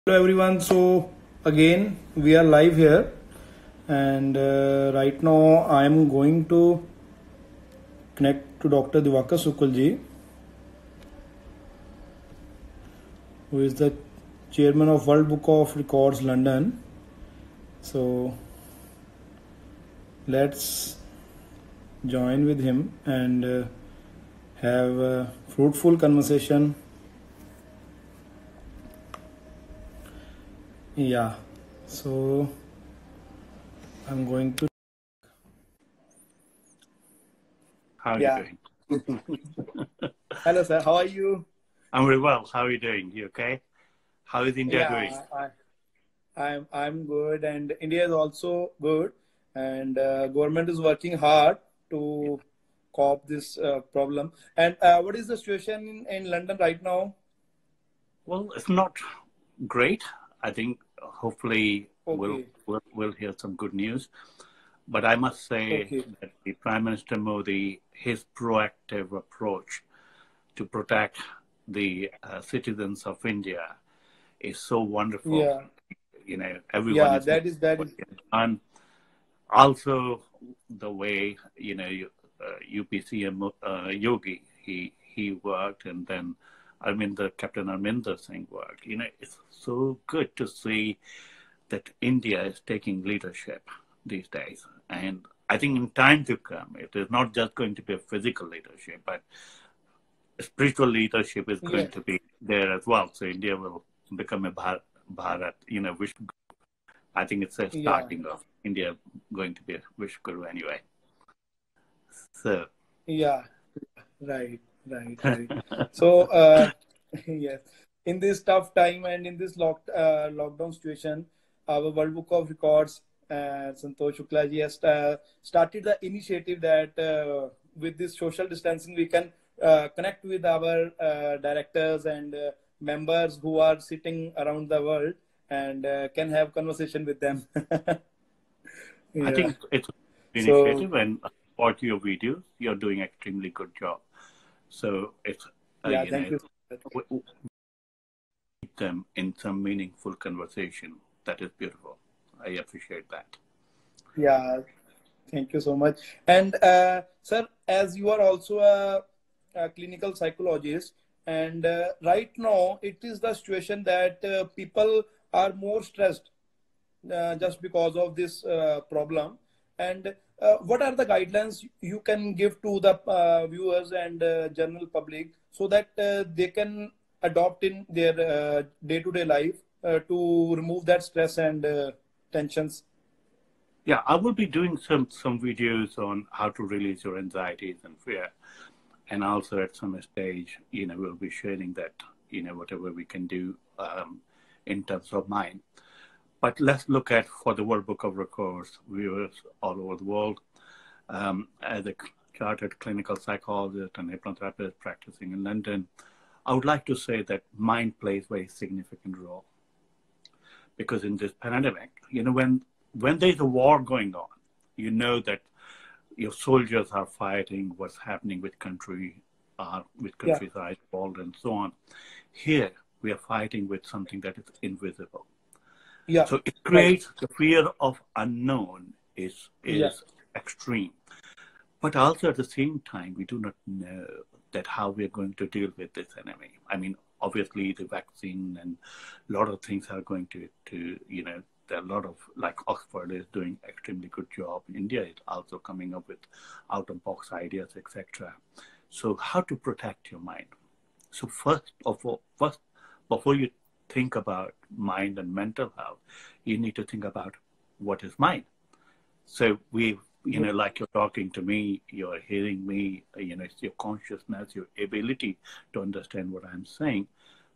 Hello everyone. So again we are live here, and right now I am going to connect to Dr. Diwakar Sukul ji, who is the chairman of World Book of Records London. So let's join with him and have a fruitful conversation. Yeah, so I'm going to. How are you doing? Hello, sir. How are you? I'm very well. How are you doing? You okay? How is India doing? I'm good, and India is also good, and government is working hard to cope this problem. And what is the situation in London right now? Well, it's not great. I think hopefully Okay. we'll hear some good news. But I must say Okay. that the Prime Minister Modi, his proactive approach to protect the citizens of India is so wonderful. Yeah. You know, everyone Yeah. is That is. and also the way UPCM Yogi he worked, and then Captain Arminder Singh worked. You know, it's so good to see that India is taking leadership these days, and I think in time to come, it is not just going to be a physical leadership, but spiritual leadership is going to be there as well. So India will become a Bharat, which I think it's a starting of India going to be a wish guru anyway. So Yeah. Right. So yes, in this tough time and in this lockdown situation, our World Book of Records, Santosh Shukla ji has started the initiative that with this social distancing we can connect with our directors and members who are sitting around the world and can have conversation with them. I think it's an initiative, and watch your videos. You're doing extremely good job. So it's thank you. Keep them in some meaningful conversation. That is beautiful. I appreciate that. Yeah, thank you so much. And sir, as you are also a clinical psychologist, and right now it is the situation that people are more stressed just because of this problem. And what are the guidelines you can give to the viewers and general public so that they can adopt in their day-to-day life to remove that stress and tensions? Yeah, I will be doing some videos on how to release your anxieties and fear, and also at some stage, we'll be sharing that, whatever we can do in terms of mind. But let's look at, for the World Book of Records, viewers all over the world. As a chartered clinical psychologist and hypnotherapist practicing in London, I would like to say that mind plays a very significant role. Because in this pandemic, when there's a war going on, you know that your soldiers are fighting, what's happening with countries are involved and so on. Here, we are fighting with something that is invisible. Yeah. So it creates the fear of unknown is extreme. But also at the same time, we do not know that how we are going to deal with this enemy. I mean, obviously the vaccine and a lot of things are going to there are a lot of, like Oxford is doing extremely good job. India is also coming up with out-of-box ideas, etc. So how to protect your mind? So first, before you think about mind and mental health, you need to think about what is mind. So like you're talking to me, you're hearing me, it's your consciousness, your ability to understand what I'm saying,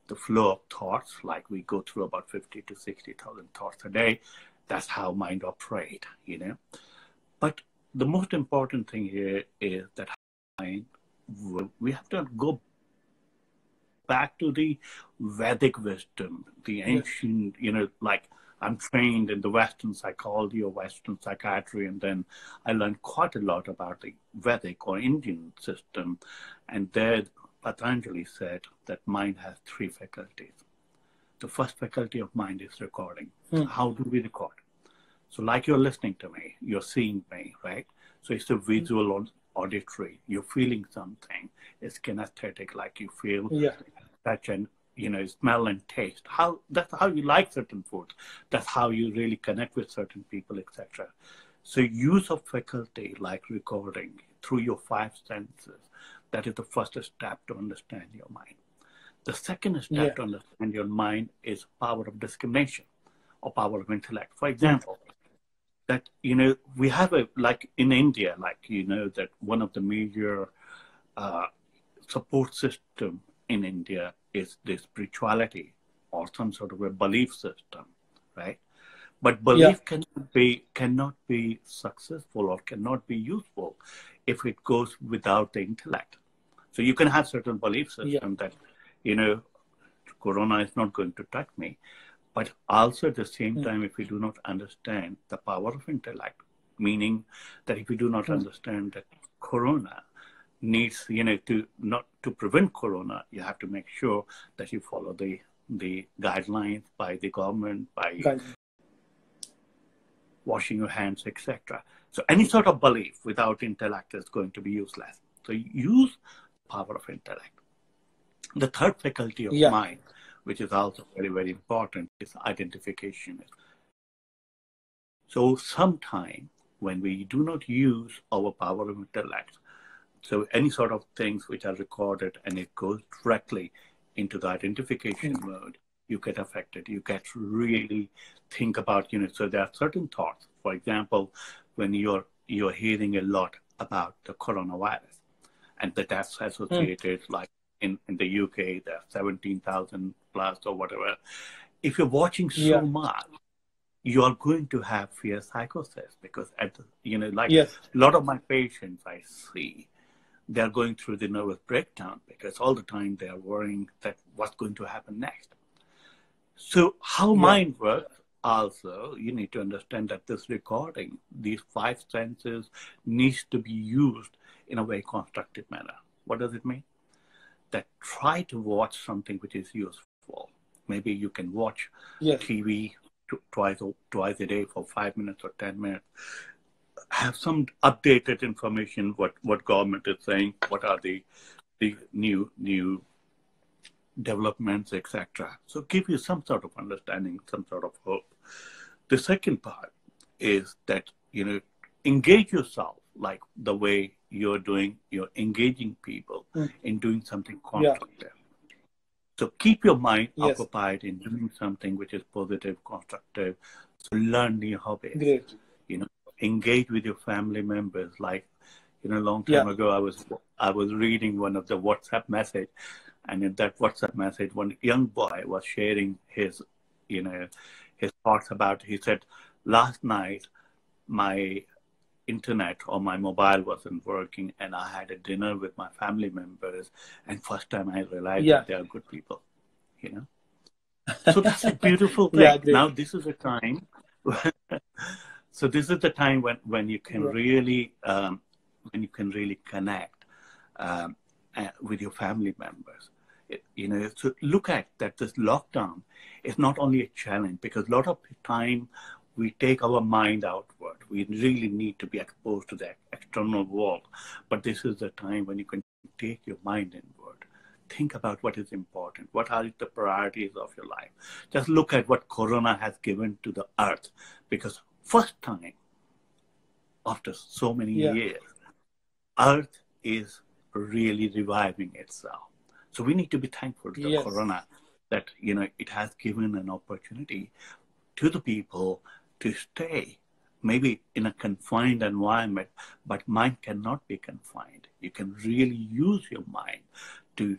the flow of thoughts, like we go through about 50 to 60,000 thoughts a day. That's how mind operate, But the most important thing here is that mind, we have to go back to the Vedic wisdom, the ancient, like I'm trained in the Western psychology or Western psychiatry, and then I learned quite a lot about the Vedic or Indian system. And there, Patanjali said that mind has three faculties: The first faculty of mind is recording. Hmm. How do we record? So like you're listening to me, you're seeing me, right? So it's a visual or auditory. You're feeling something. It's kinesthetic, like you feel, touch, and smell and taste. That's how you like certain foods. That's how you really connect with certain people, etc. So use of faculty like recording through your five senses, that is the first step to understand your mind. The second step to understand your mind is power of discrimination or power of intellect. For example, that, we have like in India, that one of the major support system in India is the spirituality or some sort of a belief system, right? But belief cannot be successful or cannot be useful if it goes without the intellect. So you can have certain belief system that, Corona is not going to touch me. But also at the same time, if we do not understand the power of intellect, meaning that if we do not understand that Corona needs, to prevent Corona, you have to make sure that you follow the guidelines by the government, by washing your hands, etc. So any sort of belief without intellect is going to be useless. So use power of intellect. The third faculty of mind, which is also very, very important, is identification. So sometime when we do not use our power of intellect, so any sort of things which are recorded and it goes directly into the identification mode, you get affected. You get really think about, so there are certain thoughts. For example, when you're hearing a lot about the coronavirus and the deaths associated, like in the UK, there are 17,000 plus or whatever. If you're watching so much, you are going to have fear psychosis, because a lot of my patients I see, they're going through the nervous breakdown because all the time they're worrying that what's going to happen next. So how mind works also, you need to understand that this recording, these five senses, needs to be used in a very constructive manner. What does it mean? That try to watch something which is useful. Maybe you can watch TV twice a day for 5 minutes or 10 minutes. Have some updated information, what government is saying, what are the new developments, etc. So give you some sort of understanding, some sort of hope. The second part is that, engage yourself like the way you're engaging people in doing something constructive. So keep your mind occupied in doing something which is positive, constructive. So learn new hobbies. Great. Engage with your family members. Like, a long time ago, I was reading one of the WhatsApp message, and in that WhatsApp message, one young boy was sharing his thoughts about. He said, last night my internet or my mobile wasn't working, and I had a dinner with my family members, and first time I realized that they are good people. So that's a beautiful thing. Now this is a time. So this is the time when you can really connect with your family members. So look at that. This lockdown is not only a challenge, because a lot of time we take our mind outward. We really need to be exposed to the external world. But this is the time when you can take your mind inward. Think about what is important. What are the priorities of your life? Just look at what Corona has given to the earth. Because first time after so many years, earth is really reviving itself. So we need to be thankful to the Corona that, it has given an opportunity to the people to stay maybe in a confined environment, but mind cannot be confined. You can really use your mind to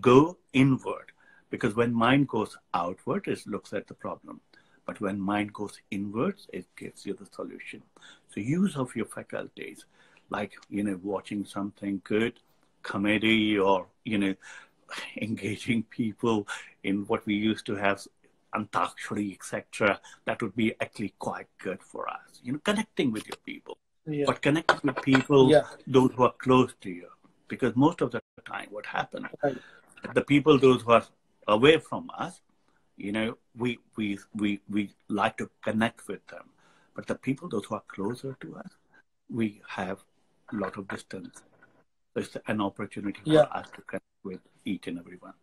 go inward, because when mind goes outward, it looks at the problem. But when mind goes inwards, it gives you the solution. So use of your faculties, like, watching something good, comedy, or, engaging people in what we used to have, antakshari, etc. That would be actually quite good for us. Connecting with your people, but connecting with people, those who are close to you. Because most of the time, what happens, the people, those who are away from us, you know, we like to connect with them. But the people, those who are closer to us, we have a lot of distance. So it's an opportunity for Yeah. us to connect with each and everyone.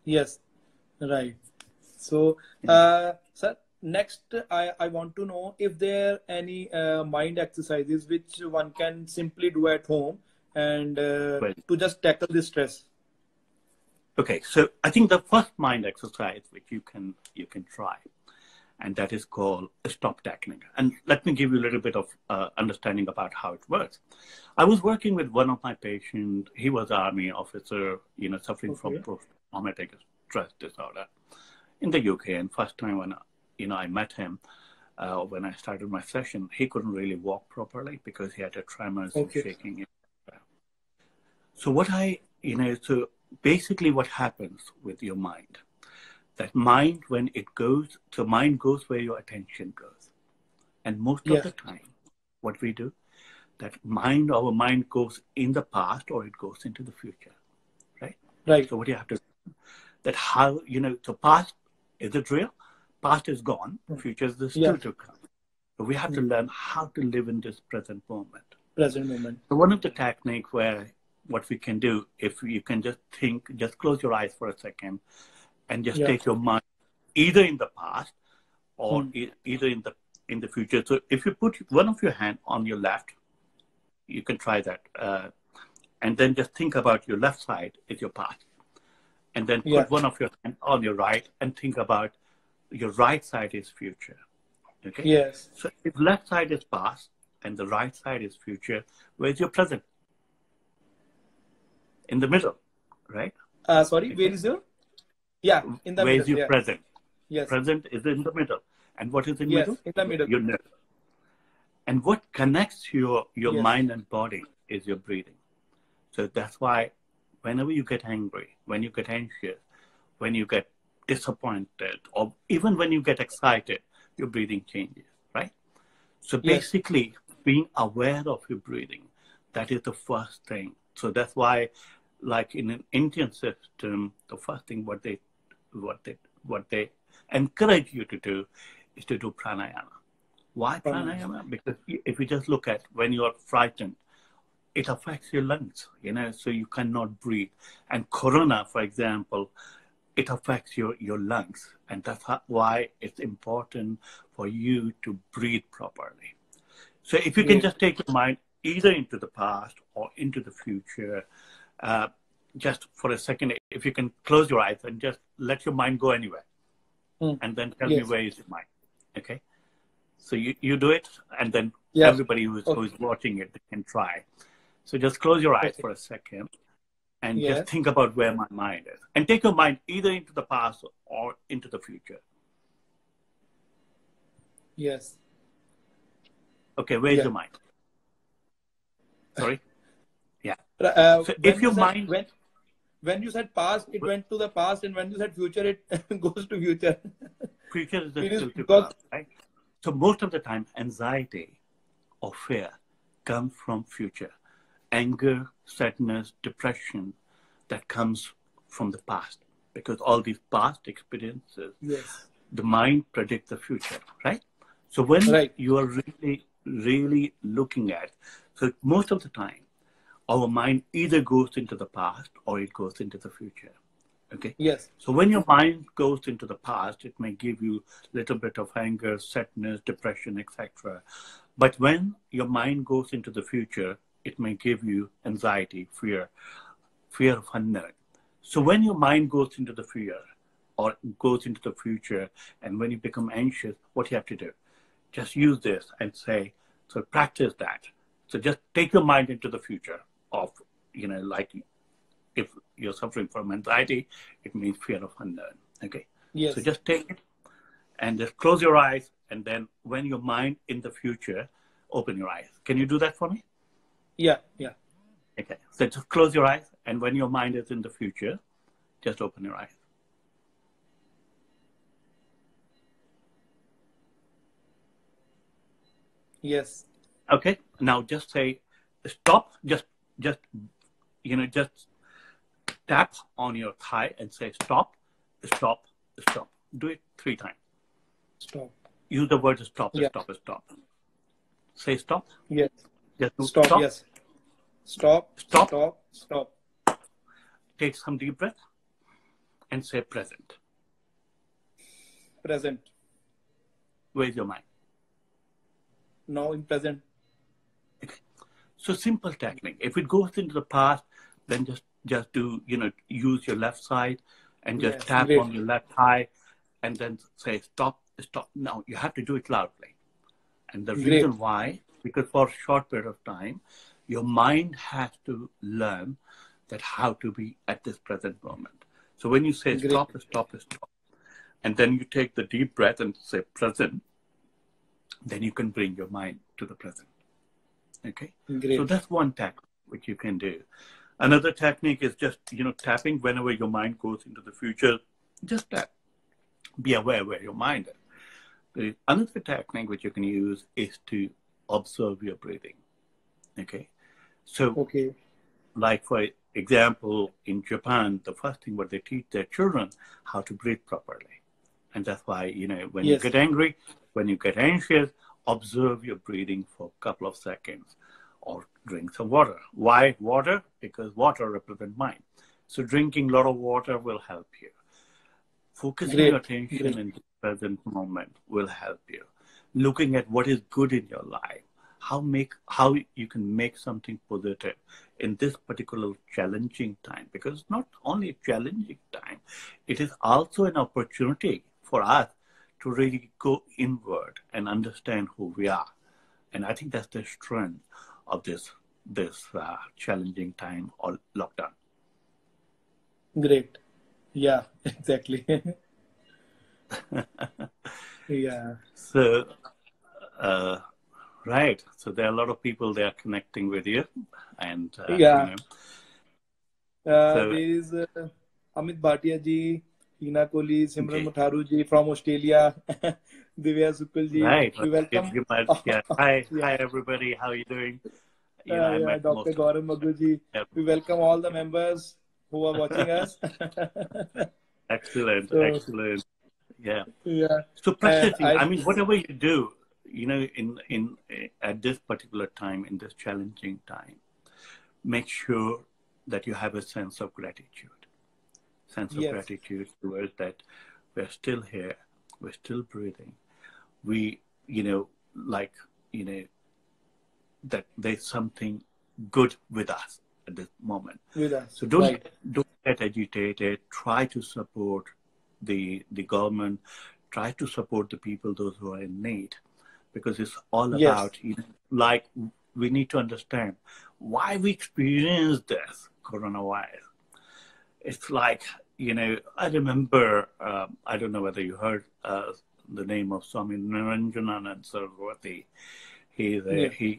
Yes. Right. So, sir, next I want to know if there are any mind exercises which one can simply do at home and Well, to just tackle the stress. okay, so I think the first mind exercise which you can try, and that is called stop tackling. And let me give you a little bit of understanding about how it works. I was working with one of my patients. He was an army officer, you know, suffering from Okay. post-traumatic stress disorder in the UK. And first time when I met him, when I started my session, he couldn't really walk properly because he had a tremors and Okay. shaking. So so basically what happens with your mind, that mind, when it goes, so mind goes where your attention goes. And most of the Yes. time, what we do, our mind goes in the past or it goes into the future, right? Right. So what you have to, that how, so past, is it real? Past is gone, future is Yeah. still to come. So we have to learn how to live in this present moment. Present moment. So one of the techniques where what we can do, if you can just close your eyes for a second and just Yeah. take your mind either in the past or Hmm. either in the future. So if you put one of your hand on your left, you can try that, and then just think about your left side is your past, and then Yeah. put one of your hand on your right and think about your right side is future. Okay, Yes. so if left side is past and the right side is future, where's your present? In the middle, right? Sorry, where Okay, is your? Yeah, in the middle. where's your Yeah. present? Yes. Present is in the middle. And what is in Yes, middle? in the middle. Your nerve. And what connects your Yes. mind and body is your breathing. So that's why whenever you get angry, when you get anxious, when you get disappointed, or even when you get excited, your breathing changes, right? So Yes. basically, being aware of your breathing, that is the first thing. So that's why, like in an Indian system, the first thing what they what they encourage you to do is to do pranayama. Why Pranayama. pranayama? Because if you just look at when you are frightened, it affects your lungs, so you cannot breathe. And corona, for example, it affects your lungs. And that's why it's important for you to breathe properly. So if you can Great. just take your mind either into the past or into the future, uh, just for a second, if you can close your eyes and just let your mind go anywhere, Hmm. and then tell me Yes. where is your mind. Okay? So you do it, and then Yeah. everybody who's Okay. watching it can try. So just close your eyes Okay. for a second and just Yes. think about where my mind is. And take your mind either into the past or into the future. Yes. Okay, where is Yeah. your mind? Sorry? Yeah. So When if you your said mind, when you said past, it went to the past, and when you said future, it goes to future. future is It is still to because come, right? So most of the time, anxiety or fear comes from future. Anger, sadness, depression, that comes from the past. Because all these past experiences, yes. the mind predicts the future, right? So when Right. you are really, really looking at, so most of the time, our mind either goes into the past or it goes into the future. Okay. Yes. So when your mind goes into the past, it may give you a little bit of anger, sadness, depression, etc. But when your mind goes into the future, it may give you anxiety, fear of unknown. So when your mind goes into the fear or goes into the future, and when you become anxious, what you have to do? Just use this and say, so practice that. So just take your mind into the future of, like if you're suffering from anxiety, it means fear of unknown. Okay. So Yes. just take it and just close your eyes. And then when your mind in the future, open your eyes. Can you do that for me? Yeah. Yeah. Okay. So just close your eyes. And when your mind is in the future, just open your eyes. Yes. Okay. Now just say stop. Just tap on your thigh and say stop. stop, stop. Do it 3 times. Stop. Use the word stop, Yeah. stop, stop. Say stop. Yes. Just do Stop. stop, Yes. Stop. stop. Stop. Stop. Take some deep breath and say present. Present. Where's your mind? Now in present. Okay. So simple technique. If it goes into the past, then just do, use your left side and just Yes. tap Great. on your left thigh and then say stop, stop. Now you have to do it loudly. And the Great. reason why, because for a short period of time, your mind has to learn that how to be at this present moment. So when you say Great. stop, stop, stop, and then you take the deep breath and say present, then you can bring your mind to the present. Okay? Great. So that's one technique which you can do. Another technique is just, tapping whenever your mind goes into the future. Just tap. Be aware where your mind is. Another technique which you can use is to observe your breathing. Okay? So, Okay. like for example, in Japan, the first thing what they teach their children how to breathe properly. And that's why, when you Yes. get angry, when you get anxious, observe your breathing for a couple of seconds or drink some water. Why water? Because water represents mind. So drinking a lot of water will help you. Focusing your Great. attention Great. in the present moment will help you. Looking at what is good in your life, how you can make something positive in this particular challenging time. Because it's not only a challenging time, it is also an opportunity for us to really go inward and understand who we are. And I think that's the strength of this challenging time or lockdown. Great. Yeah, exactly. Yeah. So, right. So there are a lot of people there connecting with you, and Yeah. So There is Amit Bhatia ji, Hina Kohli, Simran okay, Mutharu ji from Australia, Divya Sukul ji. right. We welcome. Yeah. Hi, Yeah. hi, everybody. How are you doing? I Yeah, met Dr. most of Gaurav Maggu ji. them. We welcome all the members who are watching us. Excellent, So, excellent. Yeah. yeah. So And practicing. I mean, whatever you do, in at this particular time, in this challenging time, make sure that you have a sense of gratitude. Sense of yes, gratitude towards that we're still here, we're still breathing. We, like, that there's something good with us at this moment. with us. So Right. don't get agitated. Try to support the government. Try to support the people, those who are in need, because it's all Yes. about, like, we need to understand why we experience this coronavirus. It's like, I remember, I don't know whether you heard the name of Swami Niranjananand Saraswati. He's a, Yeah.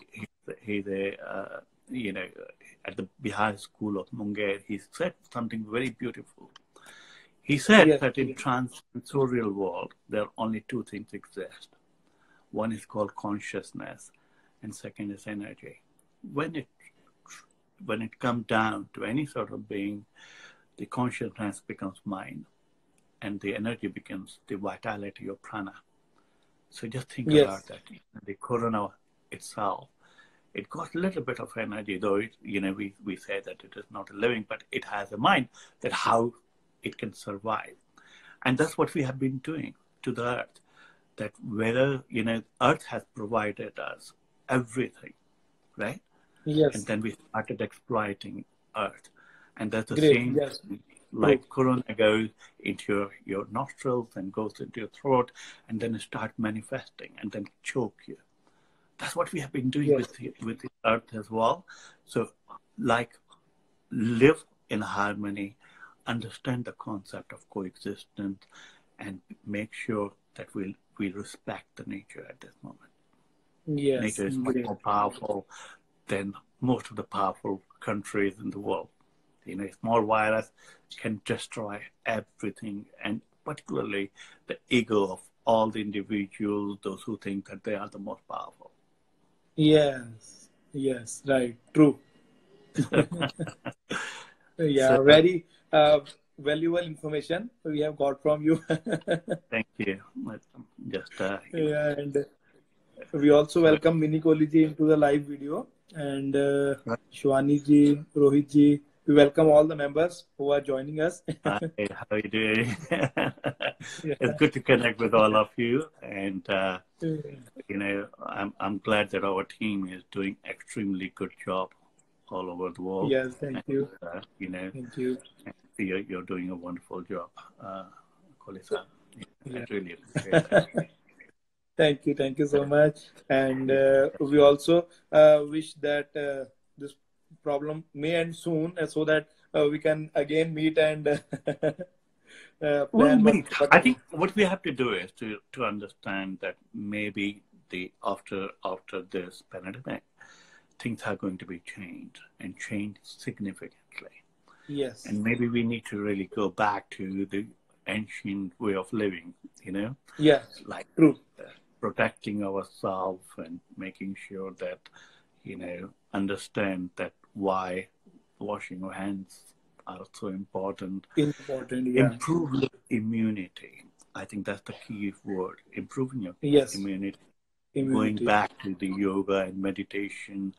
he's a at the Bihar School of Munger. He said something very beautiful. He said Yes. that in transsensorial world, there are only 2 things exist. One is called consciousness, and second is energy. When it comes down to any sort of being, the consciousness becomes mind, and the energy becomes the vitality of prana. So just think Yes. about that. The corona itself, it got a little bit of energy, though we say that it is not a living, but it has a mind, that how it can survive. And that's what we have been doing to the earth. That whether, earth has provided us everything, right? Yes. And then we started exploiting earth. And that's the Great. same, Yes. like corona goes into your nostrils and goes into your throat, and then it starts manifesting and then choke you. That's what we have been doing Yes. with the earth as well. So, like, live in harmony, understand the concept of coexistence, and make sure that we respect the nature at this moment. Yes. Nature is much Great. more powerful than most of the powerful countries in the world. A small virus can destroy everything, and particularly the ego of all the individuals, those who think that they are the most powerful. Yes. Yes. Right. True. Yeah. So, Very. valuable information we have got from you. Thank you. Just Yeah, and we also welcome Mini Kohli ji into the live video, and Shwani ji, Rohit ji. We welcome all the members who are joining us. hi, how are you doing? Yeah. It's good to connect with all of you, and I'm glad that our team is doing extremely good job all over the world. Yes, thank you. Thank you. You're doing a wonderful job, Kohli-san. Yeah. I really appreciate that. Thank you so much. And we also wish that this problem may end soon, so that we can again meet and plan I think what we have to do is to understand that maybe after this pandemic, things are going to be changed and changed significantly. Yes. And maybe we need to really go back to the ancient way of living, Yeah. like true. Protecting ourselves and making sure that, understand that why washing your hands are so important. Important, yeah. Improve your immunity. I think that's the key word. Improving your immunity. Going back to the yoga and meditation,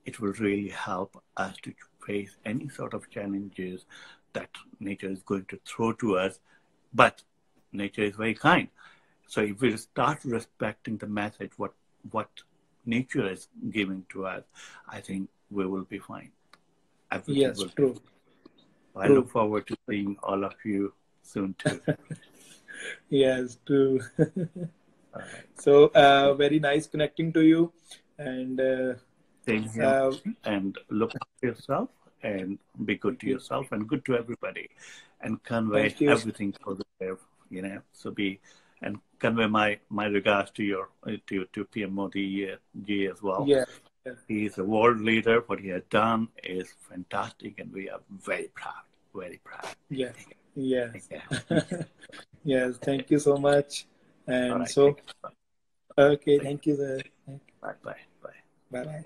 it will really help us to face any sort of challenges that nature is going to throw to us. But nature is very kind. So if we start respecting the message, what nature is giving to us, I think we will be fine. Yes, true. I look forward to seeing all of you soon too. Yes, true. So very nice connecting to you, and same here. And look after yourself and be good to yourself and good to everybody, and convey everything positive. So convey my regards to your to PM Modi ji as well. Yeah. He is a world leader. What he has done is fantastic, and we are very proud. Very proud. Yes. Yes. Yes. Thank you so much. And okay. Thank you, sir. Bye. Bye.